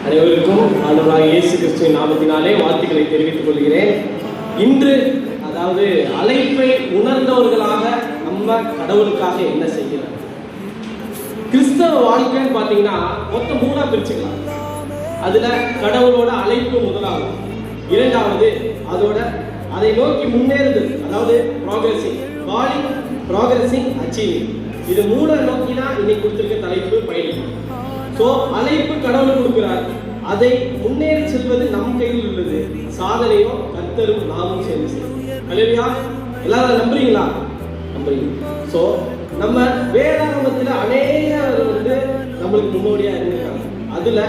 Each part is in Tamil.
அனைவருக்கும் ஆண்டவராகிய இயேசு கிறிஸ்துவின் நாமத்தினாலே வாழ்த்துக்களை தெரிவித்துக் கொள்கிறேன். இன்று அதாவது அழைப்பை உணர்ந்தவர்களாக நம்ம கடவுளுக்காக என்ன செய்கிறோம்? கிறிஸ்தவ வாழ்க்கைன்னு பார்த்தீங்கன்னா மொத்தம் 3 பிரிச்சுக்கலாம். அதுல கடவுளோட அழைப்பு முதலாவது, இரண்டாவது அதோட அதை நோக்கி முன்னேறுதல், அதாவது ப்ராக்ரஸிங், காலிங், ப்ராக்ரஸிங், அச்சீவிங். இது 3 நோக்கி தான் இன்னைக்கு கொடுத்திருக்க தலைப்பு பயணிக்கும். ஸோ அழைப்பு கடவுள் கொடுக்கிறார், அதை முன்னேறி செல்வது நம் கையில் உள்ளது. சாதனையோ கர்த்தரும் நாமும் சேர்ந்து செய்யும். அல்லேலூயா. எல்லாரும் நம்புறீங்களா? நம்புறீங்க. ஸோ நம்ம வேதாகமத்தில் அநேகர் நம்மளுக்கு முன்னோடியா இருந்திருக்காங்க. அதுல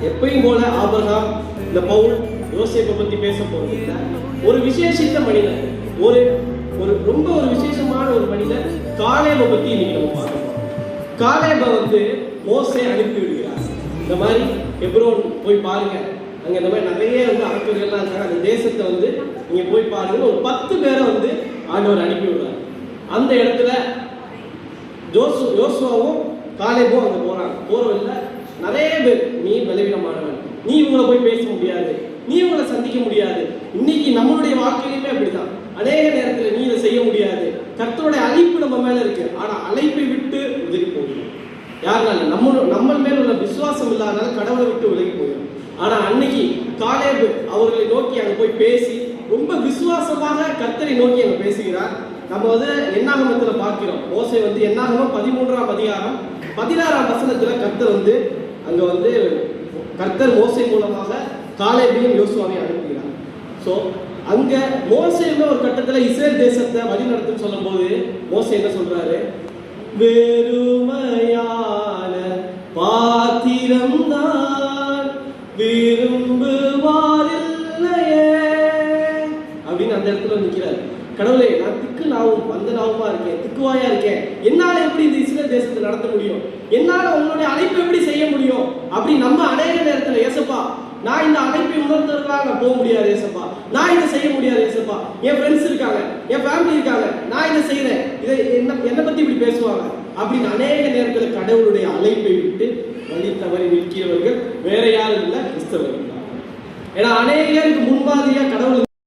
எப்பயும் போல ஆபிரகாம், இந்த பவுல், யோசேப்பை பத்தி பேச போறது இல்லை. ஒரு விசேஷித்த மனிதன், ஒரு ரொம்ப விசேஷமான ஒரு மனிதன் காலேபை பத்தி இன்னைக்கு நம்ம பார்க்கணும். காலேபை மோசே அனுப்பி விடுகிறார். இந்த மாதிரி எப்ரோன் போய் பாருங்க, அங்க இந்த மாதிரி நிறைய அரக்கர்கள்லாம் இருக்காங்க, அந்த தேசத்தை நீங்க போய் பாருங்க. ஒரு 10 பேரை ஆண்டவர் அனுப்பி விடுறாரு. அந்த இடத்துல யோசுவாவும் காலேபும் அங்க போறாங்க. போறவல்ல நிறைய பேர், நீ பலவீனமானவன், நீ இவங்களை போய் பேச முடியாது, நீ இவங்களை சந்திக்க முடியாது. இன்னைக்கு நம்மளுடைய வாழ்க்கையிலுமே அப்படிதான். அநேக நேரத்தில் நீ இதை செய்ய முடியாது. கர்த்தருடைய அழைப்பு நம்ம மேல இருக்கு, ஆனா அழைப்பை விட்டு உதவி போகும். யாருனால? நம்ம மேல உள்ள விசுவாசம் இல்லாதனால கடவுளை விட்டு விலகி போயிடும். ஆனா அன்னைக்கு காலேபு அவர்களை நோக்கி அங்க போய் பேசி ரொம்ப விசுவாசமாக கர்த்தரை நோக்கி அங்க பேசுகிறார். நம்ம என்னாகமத்துல பார்க்கிறோம். மோசே என்னாகமம் 13ஆம் அதிகாரம் 16ஆம் வசனத்துல கர்த்தர் அங்க கர்த்தர் மோசே மூலமாக காலேபையும் யோசுவாவையும் அனுப்புகிறார். ஸோ அங்க மோசேமே ஒரு கட்டத்துல இஸ்ரேல் தேசத்தை வழி நடத்துன்னு சொல்லும் போது மோசே என்ன சொல்றாரு? வெறுமையான பாத்திரம்தான் விரும்புவாரில்லையே அப்படின்னு அந்த இடத்துல நிற்கிறார். கடவுளே, நான் திக்கு நாவும் அந்த நாவுமா இருக்கேன், திக்குவாயா இருக்கேன், என்னால எப்படி இந்த இஸ்ரேல் தேசத்தை நடத்த முடியும்? என்னால உங்களுடைய அழைப்பு எப்படி செய்ய முடியும்? அப்படி நம்ம அநேக நேரத்தில் ஏசப்பா, நான் இந்த அழைப்பை உணர்ந்தவர்களாக போக முடியாது ஏசப்பா, நான் இதை செய்ய முடியாது ஏசப்பா, என் ஃப்ரெண்ட்ஸ் இருக்காங்க, என் ஃபேமிலி இருக்காங்க, நான் இதை செய்யறேன், இதை என்னை பத்தி இப்படி பேசுவாங்க அப்படின்னு அநேக நேரத்தில் கடவுளுடைய அழைப்பை விட்டு வழி தவறி நிற்கிறவர்கள் வேற யாரும் இல்லை, கிறிஸ்தவர்கள். ஏன்னா அநேகருக்கு முன்மாதிரியா கடவுள்